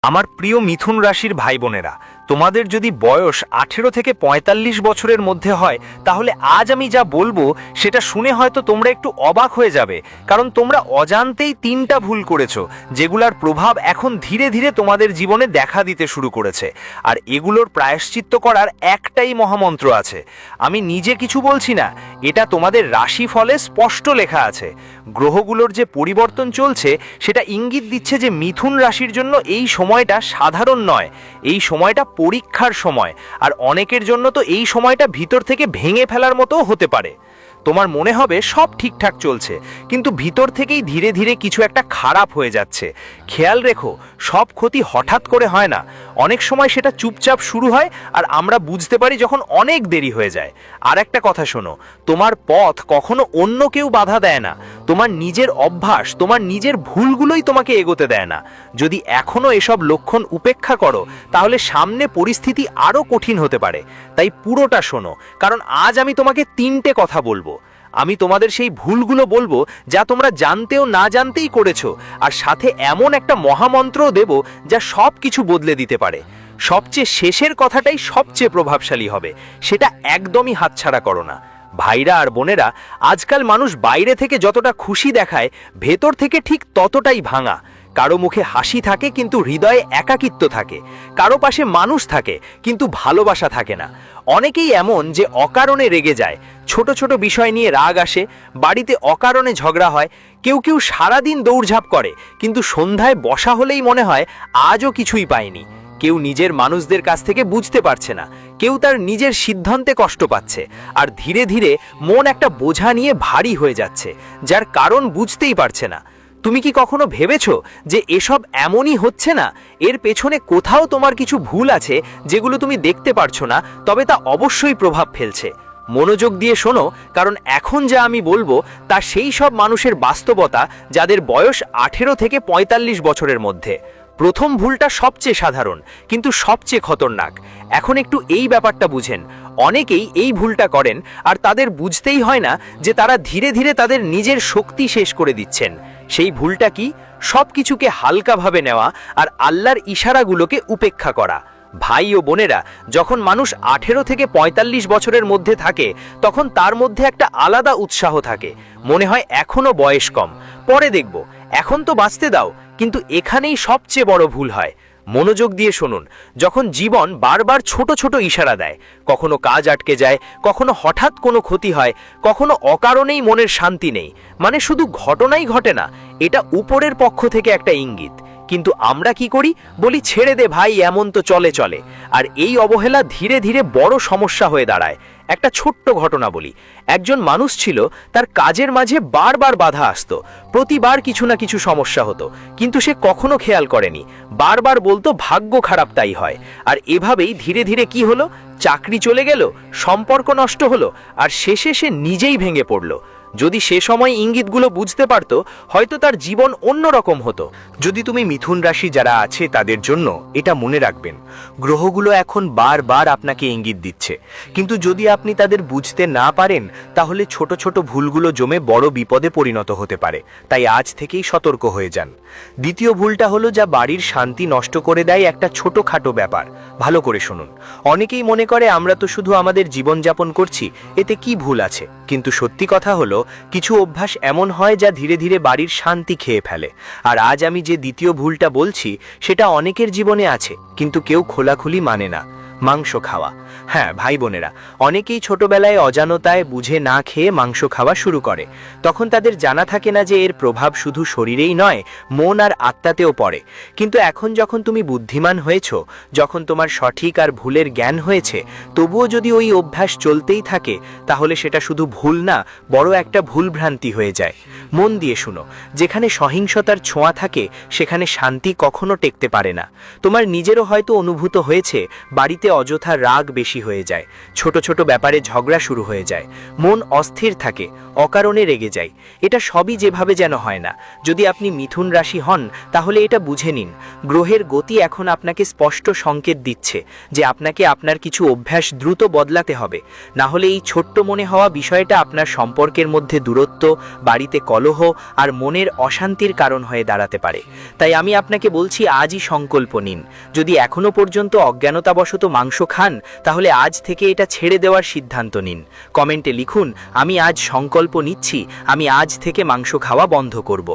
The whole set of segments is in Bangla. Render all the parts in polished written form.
আমার প্রিয় মিথুন রাশির ভাই বোনেরা, তোমাদের যদি বয়স 18 থেকে 45 বছরের মধ্যে হয় তাহলে আজ আমি যা বলবো সেটা শুনে হয়তো তোমরা একটু অবাক হয়ে যাবে, কারণ তোমরা অজান্তেই 3টা ভুল করেছো যেগুলোর প্রভাব এখন ধীরে ধীরে তোমাদের জীবনে দেখা দিতে শুরু করেছে। আর এগুলোর প্রায়শ্চিত্ত করার একটাই মহামন্ত্র আছে। আমি নিজে কিছু বলছি না, এটা তোমাদের রাশিফলে স্পষ্ট লেখা আছে। গ্রহগুলোর যে পরিবর্তন চলছে সেটা ইঙ্গিত দিচ্ছে যে মিথুন রাশির জন্য এই সময়টা সাধারণ নয়, এই সময়টা পরীক্ষার সময়। আর অনেকের জন্য তো এই সময়টা ভিতর থেকে ভেঙে ফেলার মতোও হতে পারে। তোমার মনে হবে সব ঠিকঠাক চলছে, কিন্তু ভিতর থেকেই ধীরে ধীরে কিছু একটা খারাপ হয়ে যাচ্ছে। খেয়াল রেখো, সব ক্ষতি হঠাৎ করে হয় না, অনেক সময় সেটা চুপচাপ শুরু হয় আর আমরা বুঝতে পারি যখন অনেক দেরি হয়ে যায়। আর একটা কথা শোনো, তোমার পথ কখনো অন্য কেউ বাধা দেয় না, তোমার নিজের অভ্যাস, তোমার নিজের ভুলগুলোই তোমাকে এগোতে দেয় না। যদি এখনো এসব লক্ষণ উপেক্ষা করো তাহলে সামনে পরিস্থিতি আরো কঠিন হতে পারে। তাই পুরোটা শোনো, কারণ আজ আমি তোমাকে 3টে কথা বলবো। আমি তোমাদের সেই ভুলগুলো বলবো যা তোমরা জানতেও না জানতেই করেছো, আর সাথে এমন একটা মহামন্ত্রও দেব যা সব কিছু বদলে দিতে পারে। সবচেয়ে শেষের কথাটাই সবচেয়ে প্রভাবশালী হবে, সেটা একদমই হাতছাড়া করো না। ভাইরা আর বোনেরা, আজকাল মানুষ বাইরে থেকে যতটা খুশি দেখায় ভেতর থেকে ঠিক ততটাই ভাঙা। কারো মুখে হাসি থাকে কিন্তু হৃদয়ে একাকিত্ব থাকে, কারো পাশে মানুষ থাকে কিন্তু ভালোবাসা থাকে না। অনেকেই এমন যে অকারণে রেগে যায়, ছোট ছোট বিষয় নিয়ে রাগ আসে, বাড়িতে অকারণে ঝগড়া হয়। কেউ কেউ সারাদিন দৌড়ঝাঁপ করে কিন্তু সন্ধ্যায় বসা হলেই মনে হয় আজও কিছুই পায়নি। কেউ নিজের মানুষদের কাছ থেকে বুঝতে পারছে না, কেউ তার নিজের সিদ্ধান্তে কষ্ট পাচ্ছে। আর ধীরে ধীরে মন একটা বোঝা নিয়ে ভারী হয়ে যাচ্ছে, যার কারণ বুঝতেই পারছে না। তুমি কি কখনো ভেবেছো যে এসব এমনই হচ্ছে না, এর পেছনে কোথাও তোমার কিছু ভুল আছে যেগুলো তুমি দেখতে পারছো না, তবে তা অবশ্যই প্রভাব ফেলছে? মনোযোগ দিয়ে শোনো, কারণ এখন যা আমি বলবো তা সেই সব মানুষের বাস্তবতা যাদের বয়স 18 থেকে 45 বছরের মধ্যে। প্রথম ভুলটা সবচেয়ে সাধারণ কিন্তু সবচেয়ে খতরনাক। এখন একটু এই ব্যাপারটা বুঝেন, অনেকেই এই ভুলটা করেন আর তাদের বুঝতেই হয় না যে তারা ধীরে ধীরে তাদের নিজের শক্তি শেষ করে দিচ্ছেন। সেই ভুলটা কি? সবকিছুকে হালকাভাবে নেওয়া আর আল্লাহর ইশারাগুলোকে উপেক্ষা করা। ভাই ও বোনেরা, যখন মানুষ 18 থেকে 45 বছরের মধ্যে থাকে তখন তার মধ্যে একটা আলাদা উৎসাহ থাকে, মনে হয় এখনো বয়স কম, পরে দেখব, এখন তো বাঁচতে দাও। কিন্তু এখানেই সবচেয়ে বড় ভুল হয়। মনোযোগ দিয়ে শুনুন, যখন জীবন বারবার ছোট ছোট ইশারা দেয়, কখনো কাজ আটকে যায়, কখনো হঠাৎ কোনো ক্ষতি হয়, কখনো অকারণেই মনের শান্তি নেই, মানে শুধু ঘটনাই ঘটে না, এটা উপরের পক্ষ থেকে একটা ইঙ্গিত। কিন্তু আমরা কি করি? বলি ছেড়ে দে ভাই, এমন তো চলে চলে। আর এই অবহেলা ধীরে ধীরে বড় সমস্যা হয়ে দাঁড়ায়। একটা ছোট্ট ঘটনা বলি। একজন মানুষ ছিল, তার কাজের মাঝে বারবার বাধা আসতো, প্রতিবার কিছু না কিছু সমস্যা হতো, কিন্তু সে কখনো খেয়াল করেনি, বারবার বলতো ভাগ্য খারাপ তাই হয়। আর এভাবেই ধীরে ধীরে কি হলো? চাকরি চলে গেল, সম্পর্ক নষ্ট হলো, আর শেষে সে নিজেই ভেঙে পড়ল। যদি সে সময় ইঙ্গিতগুলো বুঝতে পারতো, হয়তো তার জীবন অন্যরকম হতো। যদি তুমি মিথুন রাশি যারা আছে তাদের জন্য এটা মনে রাখবেন, গ্রহগুলো এখন বারবার আপনাকে ইঙ্গিত দিচ্ছে, কিন্তু যদি আপনি তাদের বুঝতে না পারেন তাহলে ছোট ছোট ভুলগুলো জমে বড় বিপদে পরিণত হতে পারে। তাই আজ থেকেই সতর্ক হয়ে যান। দ্বিতীয় ভুলটা হলো যা বাড়ির শান্তি নষ্ট করে দেয়, একটা ছোটখাটো ব্যাপার। ভালো করে শুনুন, অনেকেই মনে করে আমরা তো শুধু আমাদের জীবনযাপন করছি, এতে কি ভুল আছে? কিন্তু সত্যি কথা হলো, কিছু অভ্যাস এমন হয় যা ধীরে ধীরে বাড়ির শান্তি খেয়ে ফেলে। আর আজ আমি যে দ্বিতীয় ভুলটা বলছি সেটা অনেকের জীবনে আছে, কিন্তু কেউ খোলাখুলি মানে না। মাংস খাওয়া। হ্যাঁ ভাই বোনেরা, অনেকেই ছোটবেলায় অজানতায় বুঝে না খেয়ে মাংস খাওয়া শুরু করে। তখন তাদের জানা থাকে না যে এর প্রভাব শুধু শরীরেই নয়, মন আর আত্মাতেও পড়ে। কিন্তু এখন যখন তুমি বুদ্ধিমান হয়েছো, যখন তোমার সঠিক আর ভুলের জ্ঞান হয়েছে, তবুও যদি ওই অভ্যাস চলতেই থাকে তাহলে সেটা শুধু ভুল না, বড় একটা ভুলভ্রান্তি হয়ে যায়। মন দিয়ে শুনো, যেখানে সহিংসতার ছোঁয়া থাকে সেখানে শান্তি কখনো টেকতে পারে না। তোমার নিজেরও হয়তো অনুভূত হয়েছে, বাড়িতে অযথা রাগ বেশি হয়ে যায়, ছোট ছোট ব্যাপারে ঝগড়া শুরু হয়ে যায়, মন অস্থির থাকে, অকারণে রেগে যায়। এটা সবই যেভাবে যেন হয় না। যদি আপনি মিথুন রাশি হন তাহলে এটা বুঝে নিন, গ্রহের গতি এখন আপনাকে স্পষ্ট সংকেত দিচ্ছে যে আপনাকে আপনার কিছু অভ্যাস দ্রুত বদলাতে হবে, না হলে এই ছোট্ট মনে হওয়া বিষয়টা আপনার সম্পর্কের মধ্যে দূরত্ব, বাড়িতে কলহ আর মনের অশান্তির কারণ হয়ে দাঁড়াতে পারে। তাই আমি আপনাকে বলছি, আজই সংকল্প নিন। যদি এখনো পর্যন্ত অজ্ঞানতাবশত মাংস খান তাহলে আজ থেকে এটা ছেড়ে দেওয়ার সিদ্ধান্ত নিন। কমেন্টে লিখুন, আমি আজ সংকল্প নিচ্ছি, আমি আজ থেকে মাংস খাওয়া বন্ধ করব।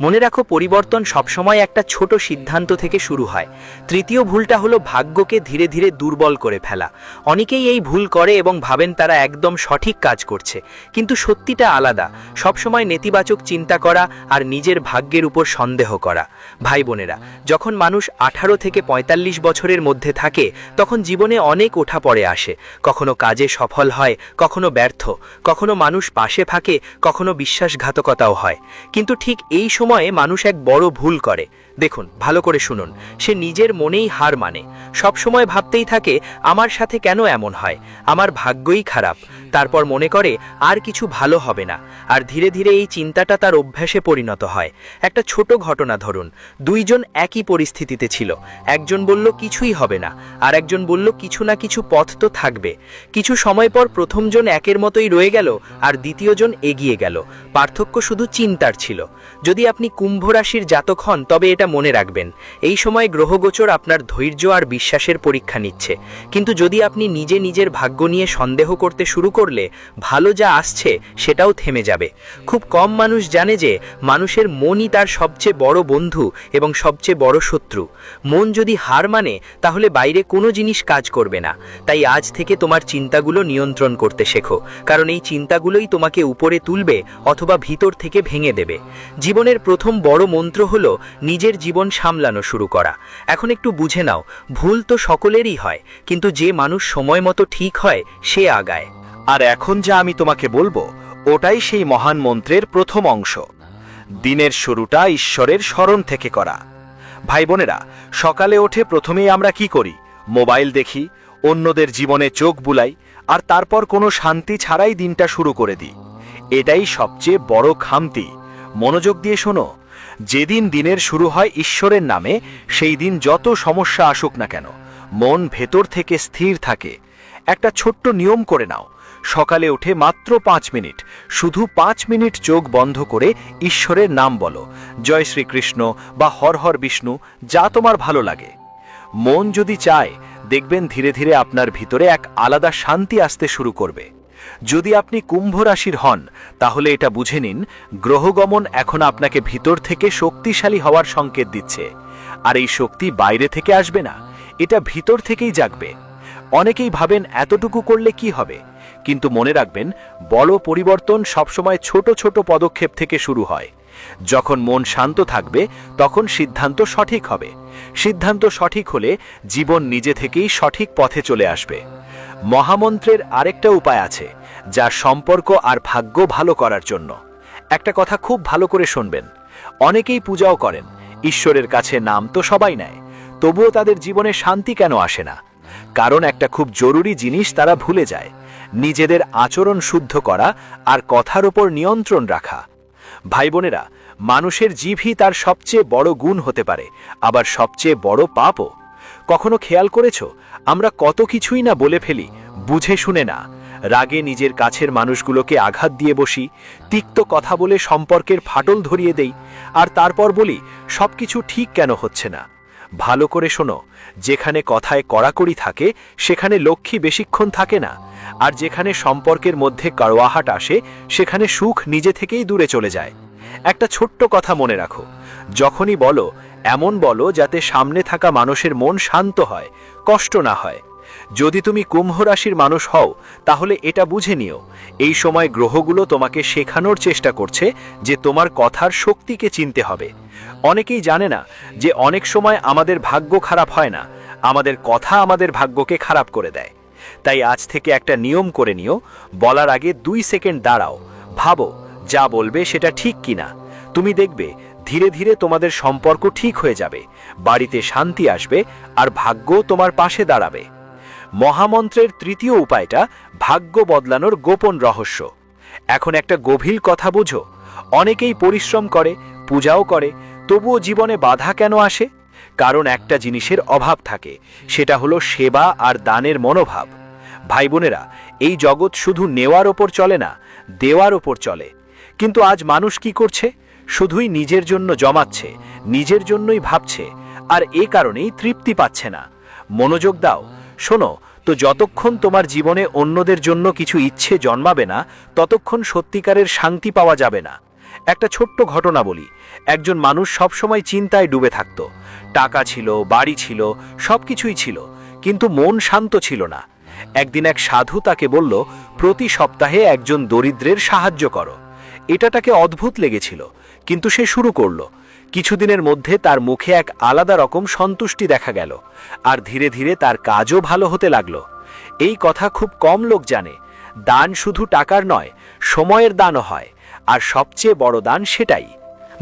মনে রাখো, পরিবর্তন সবসময় একটা ছোট সিদ্ধান্ত থেকে শুরু হয়। তৃতীয় ভুলটা হলো ভাগ্যকে ধীরে ধীরে দুর্বল করে ফেলা। অনেকেই এই ভুল করে এবং ভাবেন তারা একদম সঠিক কাজ করছে, কিন্তু সত্যিটা আলাদা। সবসময় নেতিবাচক চিন্তা করা আর নিজের ভাগ্যের উপর সন্দেহ করা। ভাই বোনেরা, যখন মানুষ 18 থেকে 45 বছরের মধ্যে থাকে তখন জীবনে অনেক ওঠাপড়ে আসে। কখনো কাজে সফল হয়, কখনো ব্যর্থ, কখনো মানুষ পাশে থাকে, কখনো বিশ্বাসঘাতকতাও হয়। কিন্তু ঠিক এই সময়ে মানুষ এক বড় ভুল করে। দেখুন, ভালো করে শুনুন। সে নিজের মনেই হার মানে। সব সময় ভাবতেই থাকে, আমার সাথে কেন এমন হয়, আমার ভাগ্যই খারাপ। তারপর মনে করে আর কিছু ভালো হবে না, আর ধীরে ধীরে এই চিন্তাটা তার অভ্যাসে পরিণত হয়। একটা ছোট ঘটনা ধরুন, দুইজন একই পরিস্থিতিতে ছিল। একজন বলল কিছুই হবে না, আর একজন বলল কিছু না কিছু পথ তো থাকবে। কিছু সময় পর প্রথমজন একের মতোই রয়ে গেল আর দ্বিতীয়জন এগিয়ে গেল। পার্থক্য শুধু চিন্তার ছিল। যদি আপনি কুম্ভ রাশির জাতক হন তবে এটা মনে রাখবেন, এই সময় গ্রহগোচর আপনার ধৈর্য আর বিশ্বাসের পরীক্ষা নিচ্ছে। কিন্তু যদি আপনি নিজে নিজের ভাগ্য নিয়ে সন্দেহ করতে শুরু করলে ভালো যা আসছে সেটাও থেমে যাবে। খুব কম মানুষ জানে যে মানুষের মনই তার সবচেয়ে বড় বন্ধু এবং সবচেয়ে বড় শত্রু। মন যদি হার মানে তাহলে বাইরে কোনো জিনিস কাজ করবে না। তাই আজ থেকে তোমার চিন্তাগুলো নিয়ন্ত্রণ করতে শেখো, কারণ এই চিন্তাগুলোই তোমাকে উপরে তুলবে অথবা ভিতর থেকে ভেঙে দেবে। জীবনের প্রথম বড় মন্ত্র হলো নিজের জীবন সামলানো শুরু করা। এখন একটু বুঝে নাও, ভুল তো সকলেরই হয়, কিন্তু যে মানুষ সময় মতো ঠিক হয় সে আগায়। আর এখন যা আমি তোমাকে বলবো ওটাই সেই মহান মন্ত্রের প্রথম অংশ। দিনের শুরুটা ঈশ্বরের স্মরণ থেকে করা। ভাই বোনেরা, সকালে ওঠে প্রথমেই আমরা কি করি? মোবাইল দেখি, অন্যদের জীবনে চোখ বুলাই, আর তারপর কোনো শান্তি ছাড়াই দিনটা শুরু করে দিই। এটাই সবচেয়ে বড় খামতি। মনোযোগ দিয়ে শোনো, যেদিন দিনের শুরু হয় ঈশ্বরের নামে, সেই দিন যত সমস্যা আসুক না কেন মন ভেতর থেকে স্থির থাকে। একটা ছোট্ট নিয়ম করে নাও, সকালে উঠে মাত্র 5 মিনিট, শুধু 5 মিনিট চোখ বন্ধ করে ঈশ্বরের নাম বলো। জয় শ্রীকৃষ্ণ বা হর হর বিষ্ণু, যা তোমার ভালো লাগে। মন যদি চায়, দেখবেন ধীরে ধীরে আপনার ভিতরে এক আলাদা শান্তি আসতে শুরু করবে। যদি আপনি কুম্ভ রাশির হন তাহলে এটা বুঝে নিন, গ্রহগমন এখন আপনাকে ভিতর থেকে শক্তিশালী হওয়ার সংকেত দিচ্ছে। আর এই শক্তি বাইরে থেকে আসবে না, এটা ভিতর থেকেই জাগবে। অনেকেই ভাবেন এতটুকু করলে কি হবে, কিন্তু মনে রাখবেন, বড় পরিবর্তন সবসময় ছোট ছোট পদক্ষেপ থেকে শুরু হয়। যখন মন শান্ত থাকবে তখন সিদ্ধান্ত সঠিক হবে। সিদ্ধান্ত সঠিক হলে জীবন নিজে থেকেই সঠিক পথে চলে আসবে। মহামন্ত্রের আরেকটা উপায় আছে, যা সম্পর্ক আর ভাগ্য ভালো করার জন্য। একটা কথা খুব ভালো করে শুনবেন। অনেকেই পূজাও করেন, ঈশ্বরের কাছে নাম তো সবাই নেয়, তবুও তাদের জীবনে শান্তি কেন আসে না? কারণ একটা খুব জরুরি জিনিস তারা ভুলে যায়, নিজেদের আচরণ শুদ্ধ করা আর কথার উপর নিয়ন্ত্রণ রাখা। ভাই বোনেরা, মানুষের জিভই তার সবচেয়ে বড় গুণ হতে পারে, আবার সবচেয়ে বড় পাপও। কখনো খেয়াল করেছো, আমরা কত কিছুই না বলে ফেলি বুঝে শুনে না। রাগে নিজের কাছের মানুষগুলোকে আঘাত দিয়ে বসি, তিক্ত কথা বলে সম্পর্কের ফাটল ধরিয়ে দেই, আর তারপর বলি সবকিছু ঠিক কেন হচ্ছে না। ভালো করে শোনো, যেখানে কথায় কড়াকড়ি থাকে সেখানে লক্ষ্মী বেশিক্ষণ থাকে না, আর যেখানে সম্পর্কের মধ্যে কড়ওয়াহাট আসে সেখানে সুখ নিজে থেকেই দূরে চলে যায়। একটা ছোট্ট কথা মনে রাখো, যখনই বলো এমন বলো যাতে সামনে থাকা মানুষের মন শান্ত হয়, কষ্ট না হয়। যদি তুমি কুম্ভ রাশির মানুষ হও তাহলে এটা বুঝে নিও, এই সময় গ্রহগুলো তোমাকে শেখানোর চেষ্টা করছে যে তোমার কথার শক্তিকে চিনতে হবে। অনেকেই জানে না যে অনেক সময় আমাদের ভাগ্য খারাপ হয় না, আমাদের কথা আমাদের ভাগ্যকে খারাপ করে দেয়। তাই আজ থেকে একটা নিয়ম করে নিও, বলার আগে 2 সেকেন্ড দাঁড়াও, ভাবো যা বলবে সেটা ঠিক কিনা। তুমি দেখবে ধীরে ধীরে তোমাদের সম্পর্ক ঠিক হয়ে যাবে, বাড়িতে শান্তি আসবে আর ভাগ্য তোমার পাশে দাঁড়াবে। মহামন্ত্রের তৃতীয় উপায়টা ভাগ্য বদলানোর গোপন রহস্য। এখন একটা গভীর কথা বুঝো, অনেকেই পরিশ্রম করে, পূজাও করে, তবুও জীবনে বাধা কেন আসে? কারণ একটা জিনিসের অভাব থাকে, সেটা হলো সেবা আর দানের মনোভাব। ভাই বোনেরা, এই জগৎ শুধু নেওয়ার ওপর চলে না, দেওয়ার ওপর চলে। কিন্তু আজ মানুষ কি করছে? শুধুই নিজের জন্য জমাচ্ছে, নিজের জন্যই ভাবছে, আর এ কারণেই তৃপ্তি পাচ্ছে না। মনোযোগ দাও, শোনো তো, যতক্ষণ তোমার জীবনে অন্যদের জন্য কিছু ইচ্ছে জন্মাবে না, ততক্ষণ সত্যিকারের শান্তি পাওয়া যাবে না। একটা ছোট্ট ঘটনা বলি। একজন মানুষ সবসময় চিন্তায় ডুবে থাকত। টাকা ছিল, বাড়ি ছিল, সবকিছুই ছিল, কিন্তু মন শান্ত ছিল না। একদিন এক সাধু তাকে বলল, প্রতি সপ্তাহে একজন দরিদ্রের সাহায্য করো। এটা তাকে অদ্ভুত লেগেছিল, কিন্তু সে শুরু করল। কিছুদিনের মধ্যে তার মুখে এক আলাদা রকম সন্তুষ্টি দেখা গেল, আর ধীরে ধীরে তার কাজও ভালো হতে লাগলো। এই কথা খুব কম লোক জানে। দান শুধু টাকার নয়, সময়ের দানও হয়, আর সবচেয়ে বড় দান সেটাই।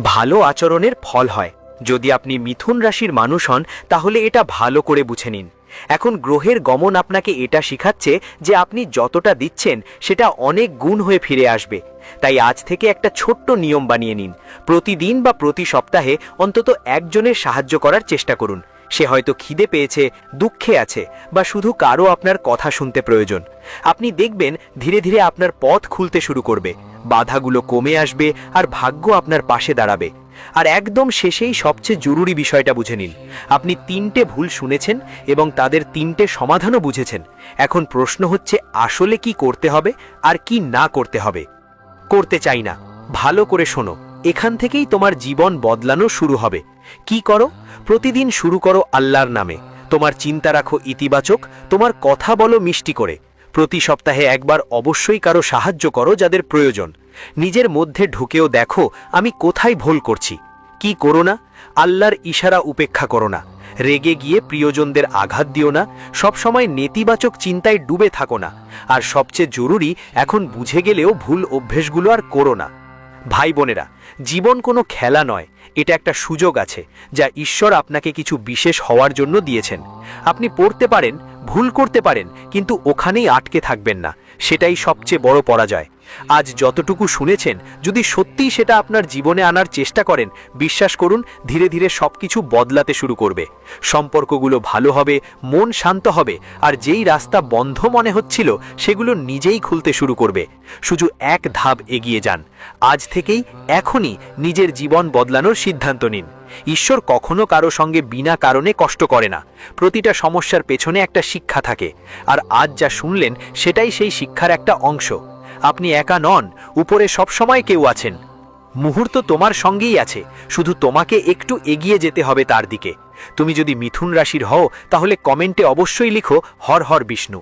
ভালো আচরণের ফল হয়। যদি আপনি মিথুন রাশির মানুষ হন, তাহলে এটা ভালো করে বুঝে নিন। এখন গ্রহের গমন আপনাকে এটা শিখাচ্ছে যে আপনি যতটা দিচ্ছেন সেটা অনেক গুণ হয়ে ফিরে আসবে। তাই আজ থেকে একটা ছোট্ট নিয়ম বানিয়ে নিন। প্রতিদিন বা প্রতি সপ্তাহে অন্তত একজনের সাহায্য করার চেষ্টা করুন। সে হয়তো খিদে পেয়েছে, দুঃখে আছে, বা শুধু কারো আপনার কথা শুনতে প্রয়োজন। আপনি দেখবেন ধীরে ধীরে আপনার পথ খুলতে শুরু করবে, বাধাগুলো কমে আসবে, আর ভাগ্য আপনার পাশে দাঁড়াবে। আর একদম শেষেই সবচেয়ে জরুরি বিষয়টা বুঝে নিন। আপনি 3টে ভুল শুনেছেন এবং তাদের 3টে সমাধানও বুঝেছেন। এখন প্রশ্ন হচ্ছে, আসলে কি করতে হবে আর কি না করতে হবে। করতে চাই না, ভালো করে শোনো। এখান থেকেই তোমার জীবন বদলানো শুরু হবে। কি করো? প্রতিদিন শুরু করো আল্লাহর নামে। তোমার চিন্তা রাখো ইতিবাচক, তোমার কথা বলো মিষ্টি করে। প্রতি সপ্তাহে একবার অবশ্যই কারো সাহায্য করো যাদের প্রয়োজন। নিজের মধ্যে ঢুকেও দেখো আমি কোথায় ভুল করছি। কি করো না? আল্লাহর ইশারা উপেক্ষা করো না। রেগে গিয়ে প্রিয়জনদের আঘাত দিও না। সবসময় নেতিবাচক চিন্তায় ডুবে থাকো না। আর সবচেয়ে জরুরি, এখন বুঝে গেলেও ভুল অভ্যেসগুলো আর করো না। ভাই বোনেরা, জীবন কোনো খেলা নয়, এটা একটা সুযোগ আছে যা ঈশ্বর আপনাকে কিছু বিশেষ হওয়ার জন্য দিয়েছেন। আপনি পড়তে পারেন, ভুল করতে পারেন, কিন্তু ওখানেই আটকে থাকবেন না। সেটাই সবচেয়ে বড় পরাজয়। আজ যতটুকু শুনেছেন, যদি সত্যিই সেটা আপনার জীবনে আনার চেষ্টা করেন, বিশ্বাস করুন ধীরে ধীরে সবকিছু বদলাতে শুরু করবে। সম্পর্কগুলো ভালো হবে, মন শান্ত হবে, আর যেই রাস্তা বন্ধ মনে হচ্ছিল সেগুলো নিজেই খুলতে শুরু করবে। শুধু এক ধাপ এগিয়ে যান। আজ থেকেই, এখনই নিজের জীবন বদলানোর সিদ্ধান্ত নিন। ঈশ্বর কখনো কারো সঙ্গে বিনা কারণে কষ্ট করে না। প্রতিটা সমস্যার পেছনে একটা শিক্ষা থাকে, আর আজ যা শুনলেন সেটাই সেই শিক্ষার একটা অংশ। আপনি একা নন, উপরে সবসময় কেউ আছেন। মুহূর্ত তোমার সঙ্গেই আছে, শুধু তোমাকে একটু এগিয়ে যেতে হবে তার দিকে। তুমি যদি মিথুন রাশির হও, তাহলে কমেন্টে অবশ্যই লিখো হর হর বিষ্ণু।